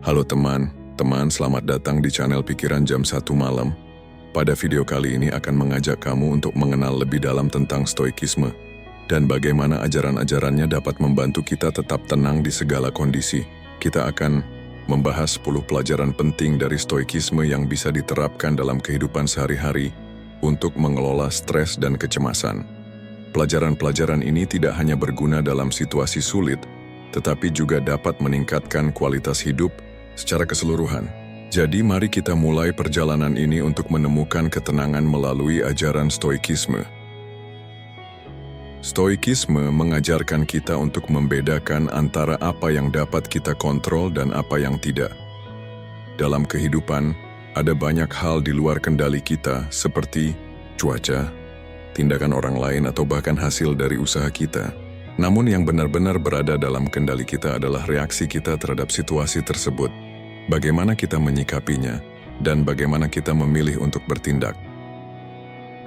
Halo teman-teman, selamat datang di channel Pikiran Jam 1 Malam. Pada video kali ini akan mengajak kamu untuk mengenal lebih dalam tentang stoikisme dan bagaimana ajaran-ajarannya dapat membantu kita tetap tenang di segala kondisi. Kita akan membahas 10 pelajaran penting dari stoikisme yang bisa diterapkan dalam kehidupan sehari-hari untuk mengelola stres dan kecemasan. Pelajaran-pelajaran ini tidak hanya berguna dalam situasi sulit, tetapi juga dapat meningkatkan kualitas hidup secara keseluruhan. Jadi mari kita mulai perjalanan ini untuk menemukan ketenangan melalui ajaran stoikisme. Stoikisme mengajarkan kita untuk membedakan antara apa yang dapat kita kontrol dan apa yang tidak. Dalam kehidupan, ada banyak hal di luar kendali kita seperti cuaca, tindakan orang lain atau bahkan hasil dari usaha kita. Namun yang benar-benar berada dalam kendali kita adalah reaksi kita terhadap situasi tersebut. Bagaimana kita menyikapinya, dan bagaimana kita memilih untuk bertindak.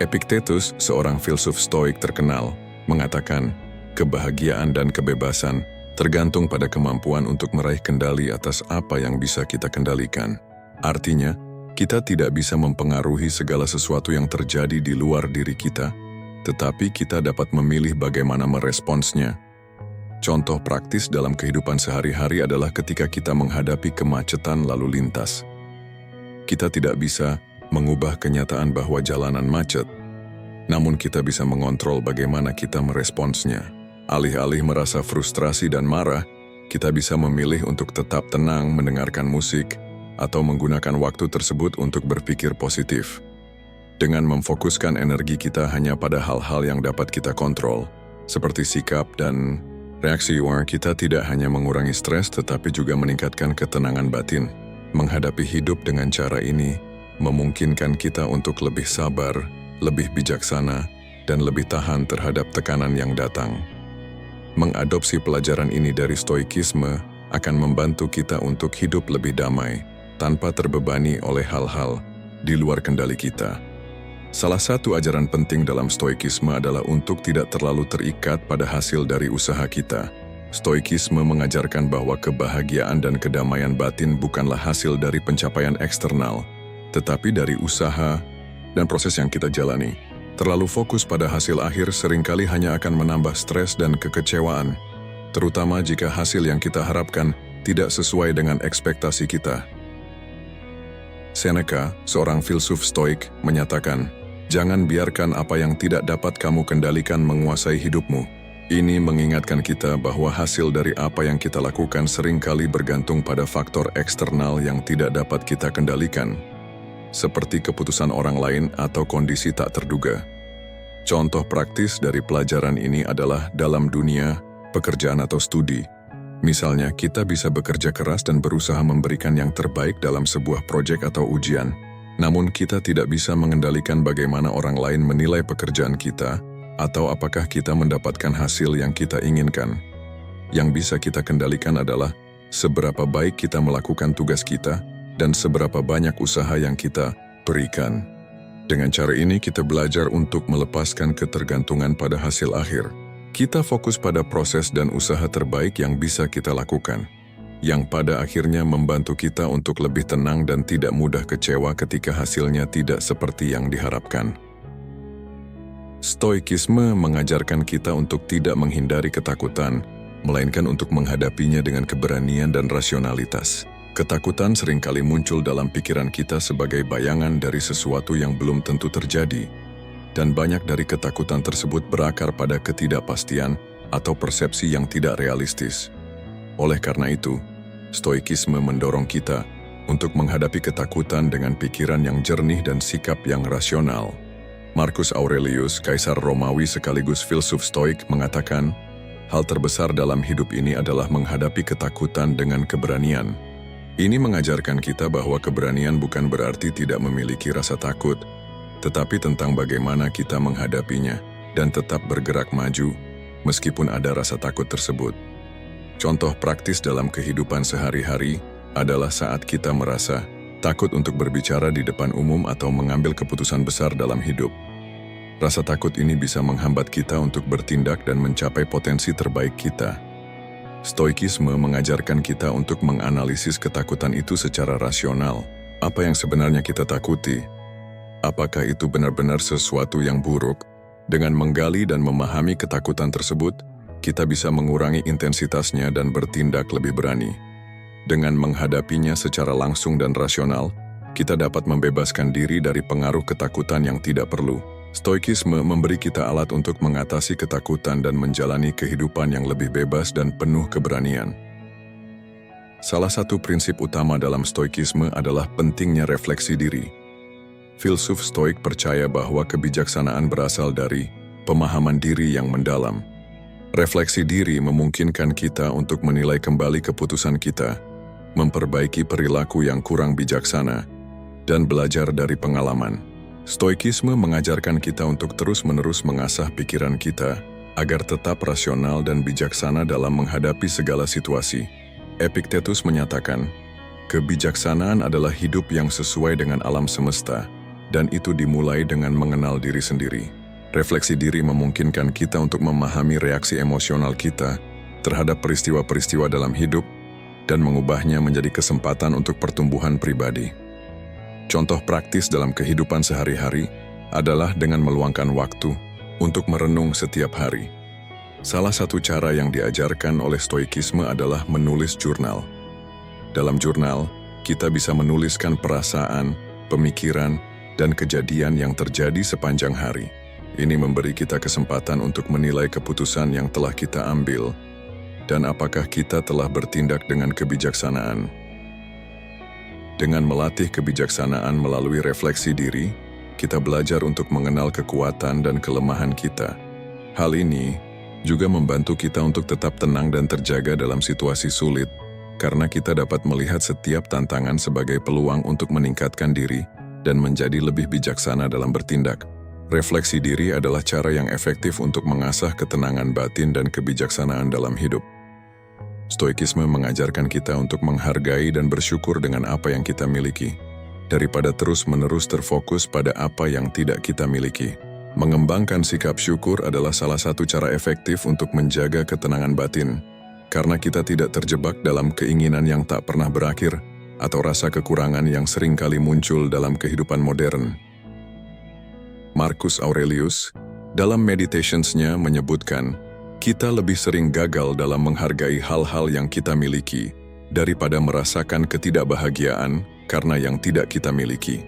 Epictetus, seorang filsuf stoik terkenal, mengatakan, kebahagiaan dan kebebasan tergantung pada kemampuan untuk meraih kendali atas apa yang bisa kita kendalikan. Artinya, kita tidak bisa mempengaruhi segala sesuatu yang terjadi di luar diri kita, tetapi kita dapat memilih bagaimana meresponsnya. Contoh praktis dalam kehidupan sehari-hari adalah ketika kita menghadapi kemacetan lalu lintas. Kita tidak bisa mengubah kenyataan bahwa jalanan macet, namun kita bisa mengontrol bagaimana kita meresponsnya. Alih-alih merasa frustrasi dan marah, kita bisa memilih untuk tetap tenang mendengarkan musik, atau menggunakan waktu tersebut untuk berpikir positif. Dengan memfokuskan energi kita hanya pada hal-hal yang dapat kita kontrol, seperti sikap dan reaksi kita tidak hanya mengurangi stres tetapi juga meningkatkan ketenangan batin. Menghadapi hidup dengan cara ini memungkinkan kita untuk lebih sabar, lebih bijaksana, dan lebih tahan terhadap tekanan yang datang. Mengadopsi pelajaran ini dari stoikisme akan membantu kita untuk hidup lebih damai, tanpa terbebani oleh hal-hal di luar kendali kita. Salah satu ajaran penting dalam stoikisme adalah untuk tidak terlalu terikat pada hasil dari usaha kita. Stoikisme mengajarkan bahwa kebahagiaan dan kedamaian batin bukanlah hasil dari pencapaian eksternal, tetapi dari usaha dan proses yang kita jalani. Terlalu fokus pada hasil akhir seringkali hanya akan menambah stres dan kekecewaan, terutama jika hasil yang kita harapkan tidak sesuai dengan ekspektasi kita. Seneca, seorang filsuf stoik, menyatakan, jangan biarkan apa yang tidak dapat kamu kendalikan menguasai hidupmu. Ini mengingatkan kita bahwa hasil dari apa yang kita lakukan seringkali bergantung pada faktor eksternal yang tidak dapat kita kendalikan, seperti keputusan orang lain atau kondisi tak terduga. Contoh praktis dari pelajaran ini adalah dalam dunia pekerjaan atau studi. Misalnya, kita bisa bekerja keras dan berusaha memberikan yang terbaik dalam sebuah proyek atau ujian. Namun kita tidak bisa mengendalikan bagaimana orang lain menilai pekerjaan kita atau apakah kita mendapatkan hasil yang kita inginkan. Yang bisa kita kendalikan adalah seberapa baik kita melakukan tugas kita dan seberapa banyak usaha yang kita berikan. Dengan cara ini kita belajar untuk melepaskan ketergantungan pada hasil akhir. Kita fokus pada proses dan usaha terbaik yang bisa kita lakukan, yang pada akhirnya membantu kita untuk lebih tenang dan tidak mudah kecewa ketika hasilnya tidak seperti yang diharapkan. Stoikisme mengajarkan kita untuk tidak menghindari ketakutan, melainkan untuk menghadapinya dengan keberanian dan rasionalitas. Ketakutan seringkali muncul dalam pikiran kita sebagai bayangan dari sesuatu yang belum tentu terjadi, dan banyak dari ketakutan tersebut berakar pada ketidakpastian atau persepsi yang tidak realistis. Oleh karena itu, stoikisme mendorong kita untuk menghadapi ketakutan dengan pikiran yang jernih dan sikap yang rasional. Marcus Aurelius, kaisar Romawi sekaligus filsuf stoik, mengatakan, hal terbesar dalam hidup ini adalah menghadapi ketakutan dengan keberanian. Ini mengajarkan kita bahwa keberanian bukan berarti tidak memiliki rasa takut, tetapi tentang bagaimana kita menghadapinya dan tetap bergerak maju meskipun ada rasa takut tersebut. Contoh praktis dalam kehidupan sehari-hari adalah saat kita merasa takut untuk berbicara di depan umum atau mengambil keputusan besar dalam hidup. Rasa takut ini bisa menghambat kita untuk bertindak dan mencapai potensi terbaik kita. Stoikisme mengajarkan kita untuk menganalisis ketakutan itu secara rasional. Apa yang sebenarnya kita takuti? Apakah itu benar-benar sesuatu yang buruk? Dengan menggali dan memahami ketakutan tersebut, kita bisa mengurangi intensitasnya dan bertindak lebih berani. Dengan menghadapinya secara langsung dan rasional, kita dapat membebaskan diri dari pengaruh ketakutan yang tidak perlu. Stoikisme memberi kita alat untuk mengatasi ketakutan dan menjalani kehidupan yang lebih bebas dan penuh keberanian. Salah satu prinsip utama dalam stoikisme adalah pentingnya refleksi diri. Filsuf Stoik percaya bahwa kebijaksanaan berasal dari pemahaman diri yang mendalam. Refleksi diri memungkinkan kita untuk menilai kembali keputusan kita, memperbaiki perilaku yang kurang bijaksana, dan belajar dari pengalaman. Stoikisme mengajarkan kita untuk terus-menerus mengasah pikiran kita agar tetap rasional dan bijaksana dalam menghadapi segala situasi. Epictetus menyatakan, kebijaksanaan adalah hidup yang sesuai dengan alam semesta, dan itu dimulai dengan mengenal diri sendiri. Refleksi diri memungkinkan kita untuk memahami reaksi emosional kita terhadap peristiwa-peristiwa dalam hidup dan mengubahnya menjadi kesempatan untuk pertumbuhan pribadi. Contoh praktis dalam kehidupan sehari-hari adalah dengan meluangkan waktu untuk merenung setiap hari. Salah satu cara yang diajarkan oleh stoikisme adalah menulis jurnal. Dalam jurnal, kita bisa menuliskan perasaan, pemikiran, dan kejadian yang terjadi sepanjang hari. Ini memberi kita kesempatan untuk menilai keputusan yang telah kita ambil dan apakah kita telah bertindak dengan kebijaksanaan. Dengan melatih kebijaksanaan melalui refleksi diri, kita belajar untuk mengenal kekuatan dan kelemahan kita. Hal ini juga membantu kita untuk tetap tenang dan terjaga dalam situasi sulit, karena kita dapat melihat setiap tantangan sebagai peluang untuk meningkatkan diri dan menjadi lebih bijaksana dalam bertindak. Refleksi diri adalah cara yang efektif untuk mengasah ketenangan batin dan kebijaksanaan dalam hidup. Stoikisme mengajarkan kita untuk menghargai dan bersyukur dengan apa yang kita miliki, daripada terus-menerus terfokus pada apa yang tidak kita miliki. Mengembangkan sikap syukur adalah salah satu cara efektif untuk menjaga ketenangan batin, karena kita tidak terjebak dalam keinginan yang tak pernah berakhir atau rasa kekurangan yang sering kali muncul dalam kehidupan modern. Marcus Aurelius, dalam Meditations-nya menyebutkan, kita lebih sering gagal dalam menghargai hal-hal yang kita miliki daripada merasakan ketidakbahagiaan karena yang tidak kita miliki.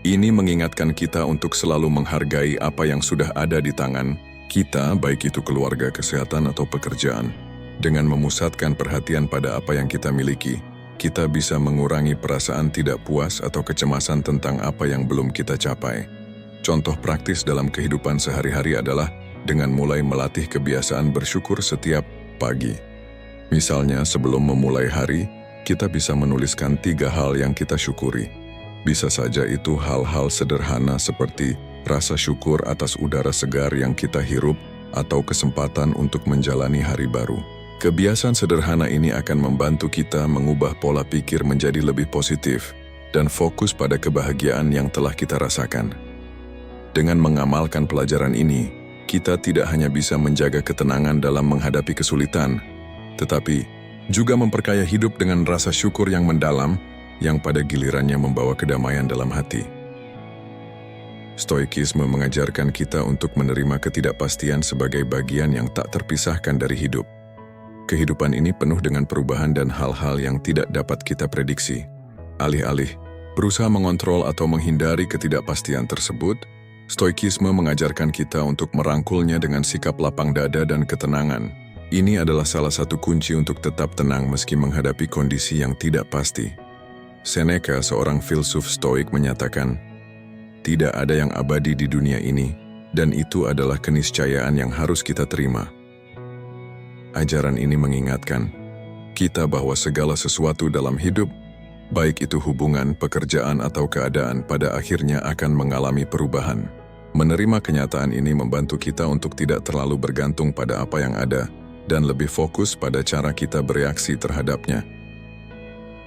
Ini mengingatkan kita untuk selalu menghargai apa yang sudah ada di tangan kita, baik itu keluarga, kesehatan, atau pekerjaan. Dengan memusatkan perhatian pada apa yang kita miliki, kita bisa mengurangi perasaan tidak puas atau kecemasan tentang apa yang belum kita capai. Contoh praktis dalam kehidupan sehari-hari adalah dengan mulai melatih kebiasaan bersyukur setiap pagi. Misalnya, sebelum memulai hari, kita bisa menuliskan 3 hal yang kita syukuri. Bisa saja itu hal-hal sederhana seperti rasa syukur atas udara segar yang kita hirup atau kesempatan untuk menjalani hari baru. Kebiasaan sederhana ini akan membantu kita mengubah pola pikir menjadi lebih positif dan fokus pada kebahagiaan yang telah kita rasakan. Dengan mengamalkan pelajaran ini, kita tidak hanya bisa menjaga ketenangan dalam menghadapi kesulitan, tetapi juga memperkaya hidup dengan rasa syukur yang mendalam yang pada gilirannya membawa kedamaian dalam hati. Stoikisme mengajarkan kita untuk menerima ketidakpastian sebagai bagian yang tak terpisahkan dari hidup. Kehidupan ini penuh dengan perubahan dan hal-hal yang tidak dapat kita prediksi. Alih-alih berusaha mengontrol atau menghindari ketidakpastian tersebut, Stoikisme mengajarkan kita untuk merangkulnya dengan sikap lapang dada dan ketenangan. Ini adalah salah satu kunci untuk tetap tenang meski menghadapi kondisi yang tidak pasti. Seneca, seorang filsuf Stoik, menyatakan, "Tidak ada yang abadi di dunia ini, dan itu adalah keniscayaan yang harus kita terima." Ajaran ini mengingatkan kita bahwa segala sesuatu dalam hidup, baik itu hubungan, pekerjaan, atau keadaan, pada akhirnya akan mengalami perubahan. Menerima kenyataan ini membantu kita untuk tidak terlalu bergantung pada apa yang ada dan lebih fokus pada cara kita bereaksi terhadapnya.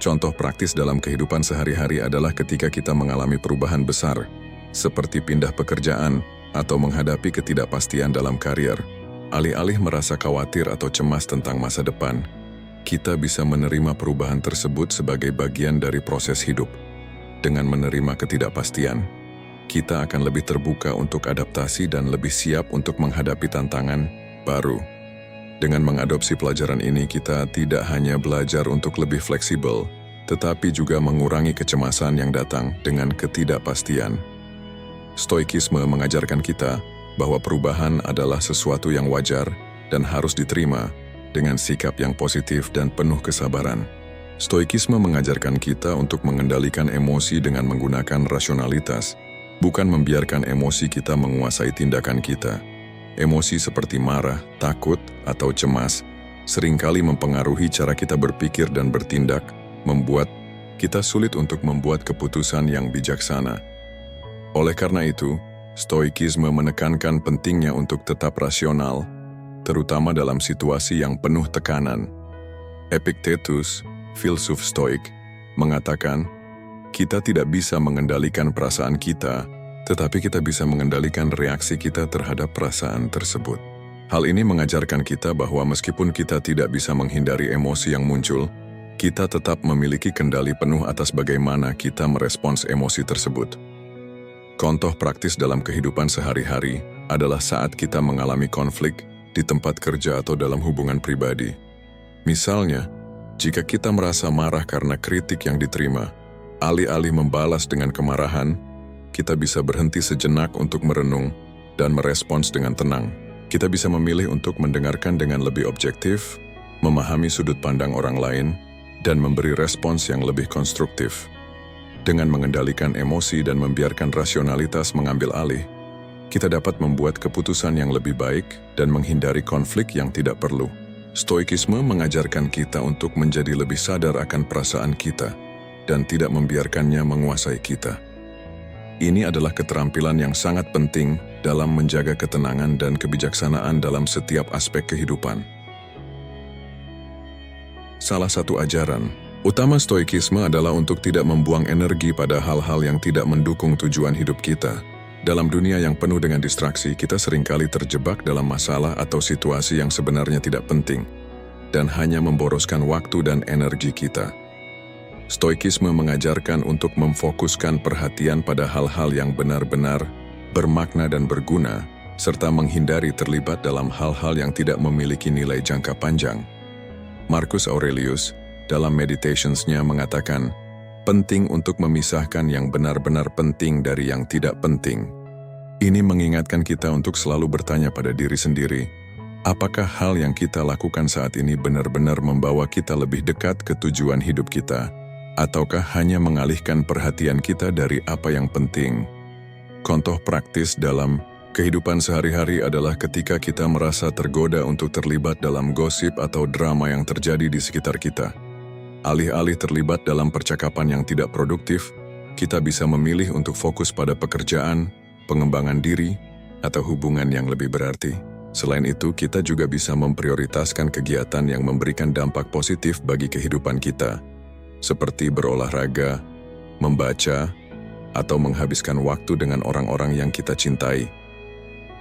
Contoh praktis dalam kehidupan sehari-hari adalah ketika kita mengalami perubahan besar, seperti pindah pekerjaan atau menghadapi ketidakpastian dalam karier. Alih-alih merasa khawatir atau cemas tentang masa depan, kita bisa menerima perubahan tersebut sebagai bagian dari proses hidup. Dengan menerima ketidakpastian, kita akan lebih terbuka untuk adaptasi dan lebih siap untuk menghadapi tantangan baru. Dengan mengadopsi pelajaran ini, kita tidak hanya belajar untuk lebih fleksibel, tetapi juga mengurangi kecemasan yang datang dengan ketidakpastian. Stoikisme mengajarkan kita bahwa perubahan adalah sesuatu yang wajar dan harus diterima dengan sikap yang positif dan penuh kesabaran. Stoikisme mengajarkan kita untuk mengendalikan emosi dengan menggunakan rasionalitas, bukan membiarkan emosi kita menguasai tindakan kita. Emosi seperti marah, takut, atau cemas seringkali mempengaruhi cara kita berpikir dan bertindak, membuat kita sulit untuk membuat keputusan yang bijaksana. Oleh karena itu, Stoikisme menekankan pentingnya untuk tetap rasional, terutama dalam situasi yang penuh tekanan. Epictetus, filsuf Stoik, mengatakan, kita tidak bisa mengendalikan perasaan kita, tetapi kita bisa mengendalikan reaksi kita terhadap perasaan tersebut. Hal ini mengajarkan kita bahwa meskipun kita tidak bisa menghindari emosi yang muncul, kita tetap memiliki kendali penuh atas bagaimana kita merespons emosi tersebut. Contoh praktis dalam kehidupan sehari-hari adalah saat kita mengalami konflik di tempat kerja atau dalam hubungan pribadi. Misalnya, jika kita merasa marah karena kritik yang diterima, alih-alih membalas dengan kemarahan, kita bisa berhenti sejenak untuk merenung dan merespons dengan tenang. Kita bisa memilih untuk mendengarkan dengan lebih objektif, memahami sudut pandang orang lain, dan memberi respons yang lebih konstruktif. Dengan mengendalikan emosi dan membiarkan rasionalitas mengambil alih, kita dapat membuat keputusan yang lebih baik dan menghindari konflik yang tidak perlu. Stoikisme mengajarkan kita untuk menjadi lebih sadar akan perasaan kita dan tidak membiarkannya menguasai kita. Ini adalah keterampilan yang sangat penting dalam menjaga ketenangan dan kebijaksanaan dalam setiap aspek kehidupan. Salah satu ajaran utama Stoikisme adalah untuk tidak membuang energi pada hal-hal yang tidak mendukung tujuan hidup kita. Dalam dunia yang penuh dengan distraksi, kita seringkali terjebak dalam masalah atau situasi yang sebenarnya tidak penting dan hanya memboroskan waktu dan energi kita. Stoikisme mengajarkan untuk memfokuskan perhatian pada hal-hal yang benar-benar bermakna dan berguna, serta menghindari terlibat dalam hal-hal yang tidak memiliki nilai jangka panjang. Marcus Aurelius dalam Meditations-nya mengatakan, penting untuk memisahkan yang benar-benar penting dari yang tidak penting. Ini mengingatkan kita untuk selalu bertanya pada diri sendiri, apakah hal yang kita lakukan saat ini benar-benar membawa kita lebih dekat ke tujuan hidup kita, ataukah hanya mengalihkan perhatian kita dari apa yang penting? Contoh praktis dalam kehidupan sehari-hari adalah ketika kita merasa tergoda untuk terlibat dalam gosip atau drama yang terjadi di sekitar kita. Alih-alih terlibat dalam percakapan yang tidak produktif, kita bisa memilih untuk fokus pada pekerjaan, pengembangan diri, atau hubungan yang lebih berarti. Selain itu, kita juga bisa memprioritaskan kegiatan yang memberikan dampak positif bagi kehidupan kita, seperti berolahraga, membaca, atau menghabiskan waktu dengan orang-orang yang kita cintai.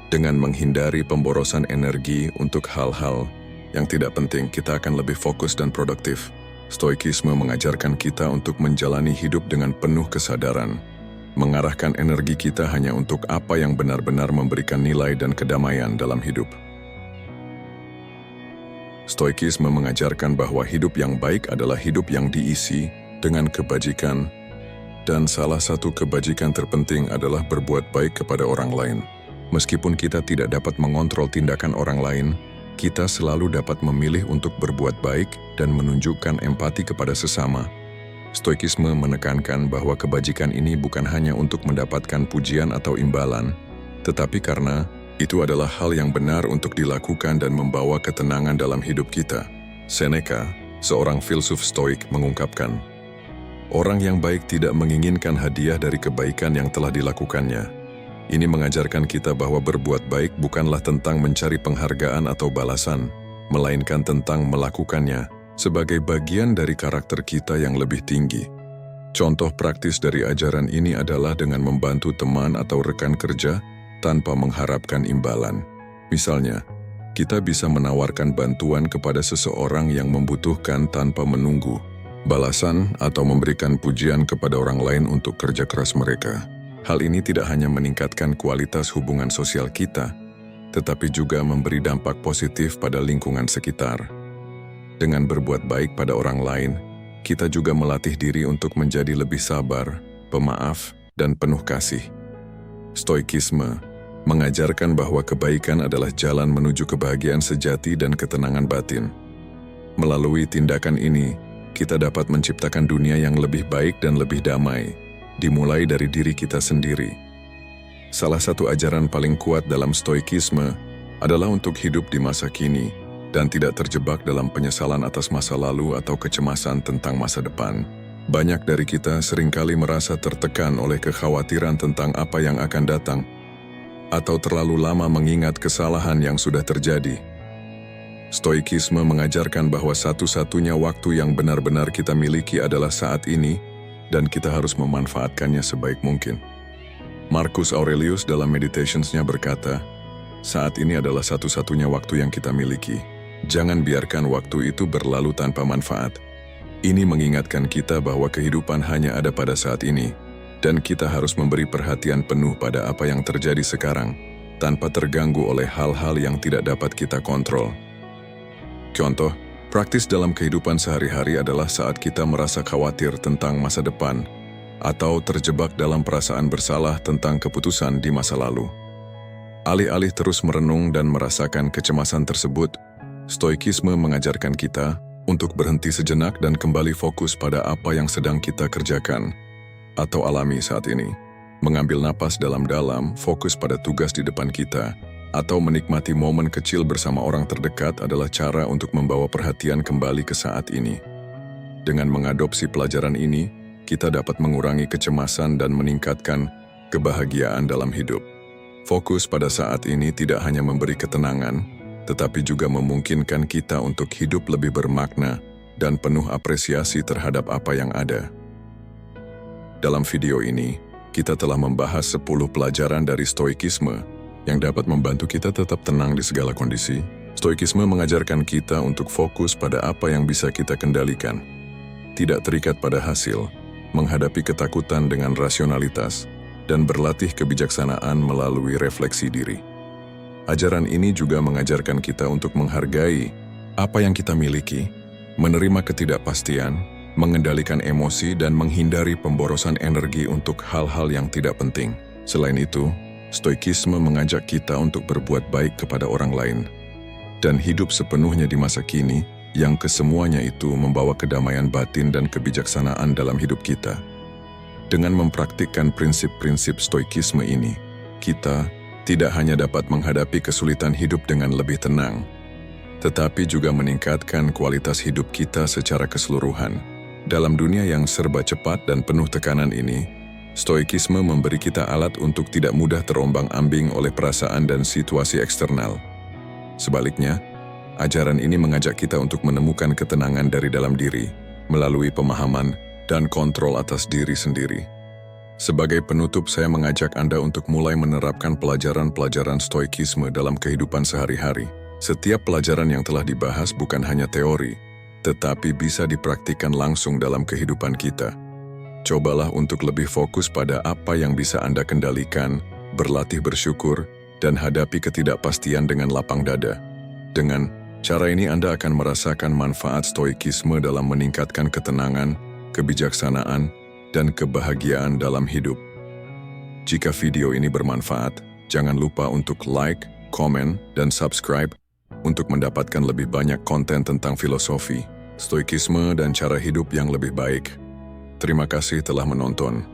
Dengan menghindari pemborosan energi untuk hal-hal yang tidak penting, kita akan lebih fokus dan produktif. Stoikisme mengajarkan kita untuk menjalani hidup dengan penuh kesadaran, mengarahkan energi kita hanya untuk apa yang benar-benar memberikan nilai dan kedamaian dalam hidup. Stoikisme mengajarkan bahwa hidup yang baik adalah hidup yang diisi dengan kebajikan, dan salah satu kebajikan terpenting adalah berbuat baik kepada orang lain. Meskipun kita tidak dapat mengontrol tindakan orang lain, kita selalu dapat memilih untuk berbuat baik dan menunjukkan empati kepada sesama. Stoikisme menekankan bahwa kebajikan ini bukan hanya untuk mendapatkan pujian atau imbalan, tetapi karena itu adalah hal yang benar untuk dilakukan dan membawa ketenangan dalam hidup kita. Seneca, seorang filsuf Stoik, mengungkapkan, orang yang baik tidak menginginkan hadiah dari kebaikan yang telah dilakukannya. Ini mengajarkan kita bahwa berbuat baik bukanlah tentang mencari penghargaan atau balasan, melainkan tentang melakukannya sebagai bagian dari karakter kita yang lebih tinggi. Contoh praktis dari ajaran ini adalah dengan membantu teman atau rekan kerja tanpa mengharapkan imbalan. Misalnya, Kita bisa menawarkan bantuan kepada seseorang yang membutuhkan tanpa menunggu balasan atau memberikan pujian kepada orang lain untuk kerja keras mereka. Hal ini tidak hanya meningkatkan kualitas hubungan sosial kita, tetapi juga memberi dampak positif pada lingkungan sekitar. Dengan berbuat baik pada orang lain, kita juga melatih diri untuk menjadi lebih sabar, pemaaf, dan penuh kasih. Stoikisme mengajarkan bahwa kebaikan adalah jalan menuju kebahagiaan sejati dan ketenangan batin. Melalui tindakan ini, kita dapat menciptakan dunia yang lebih baik dan lebih damai, dimulai dari diri kita sendiri. Salah satu ajaran paling kuat dalam stoikisme adalah untuk hidup di masa kini dan tidak terjebak dalam penyesalan atas masa lalu atau kecemasan tentang masa depan. Banyak dari kita seringkali merasa tertekan oleh kekhawatiran tentang apa yang akan datang, atau terlalu lama mengingat kesalahan yang sudah terjadi. Stoikisme mengajarkan bahwa satu-satunya waktu yang benar-benar kita miliki adalah saat ini, dan kita harus memanfaatkannya sebaik mungkin. Marcus Aurelius dalam Meditations-nya berkata, saat ini adalah satu-satunya waktu yang kita miliki. Jangan biarkan waktu itu berlalu tanpa manfaat. Ini mengingatkan kita bahwa kehidupan hanya ada pada saat ini, dan kita harus memberi perhatian penuh pada apa yang terjadi sekarang, tanpa terganggu oleh hal-hal yang tidak dapat kita kontrol. Contoh, praktis dalam kehidupan sehari-hari adalah saat kita merasa khawatir tentang masa depan, atau terjebak dalam perasaan bersalah tentang keputusan di masa lalu. Alih-alih terus merenung dan merasakan kecemasan tersebut, stoikisme mengajarkan kita untuk berhenti sejenak dan kembali fokus pada apa yang sedang kita kerjakan atau alami saat ini. Mengambil napas dalam-dalam, fokus pada tugas di depan kita, atau menikmati momen kecil bersama orang terdekat adalah cara untuk membawa perhatian kembali ke saat ini. Dengan mengadopsi pelajaran ini, kita dapat mengurangi kecemasan dan meningkatkan kebahagiaan dalam hidup. Fokus pada saat ini tidak hanya memberi ketenangan, tetapi juga memungkinkan kita untuk hidup lebih bermakna dan penuh apresiasi terhadap apa yang ada. Dalam video ini, kita telah membahas 10 pelajaran dari stoikisme yang dapat membantu kita tetap tenang di segala kondisi. Stoikisme mengajarkan kita untuk fokus pada apa yang bisa kita kendalikan, tidak terikat pada hasil, menghadapi ketakutan dengan rasionalitas, dan berlatih kebijaksanaan melalui refleksi diri. Ajaran ini juga mengajarkan kita untuk menghargai apa yang kita miliki, menerima ketidakpastian, mengendalikan emosi, dan menghindari pemborosan energi untuk hal-hal yang tidak penting. Selain itu, stoikisme mengajak kita untuk berbuat baik kepada orang lain dan hidup sepenuhnya di masa kini, yang kesemuanya itu membawa kedamaian batin dan kebijaksanaan dalam hidup kita. Dengan mempraktikkan prinsip-prinsip stoikisme ini, kita tidak hanya dapat menghadapi kesulitan hidup dengan lebih tenang, tetapi juga meningkatkan kualitas hidup kita secara keseluruhan. Dalam dunia yang serba cepat dan penuh tekanan ini, stoikisme memberi kita alat untuk tidak mudah terombang-ambing oleh perasaan dan situasi eksternal. Sebaliknya, ajaran ini mengajak kita untuk menemukan ketenangan dari dalam diri, melalui pemahaman dan kontrol atas diri sendiri. Sebagai penutup, saya mengajak Anda untuk mulai menerapkan pelajaran-pelajaran stoikisme dalam kehidupan sehari-hari. Setiap pelajaran yang telah dibahas bukan hanya teori, tetapi bisa dipraktikkan langsung dalam kehidupan kita. Cobalah untuk lebih fokus pada apa yang bisa Anda kendalikan, berlatih bersyukur, dan hadapi ketidakpastian dengan lapang dada. Dengan cara ini Anda akan merasakan manfaat stoikisme dalam meningkatkan ketenangan, kebijaksanaan, dan kebahagiaan dalam hidup. Jika video ini bermanfaat, jangan lupa untuk like, komen, dan subscribe untuk mendapatkan lebih banyak konten tentang filosofi, stoikisme, dan cara hidup yang lebih baik. Terima kasih telah menonton.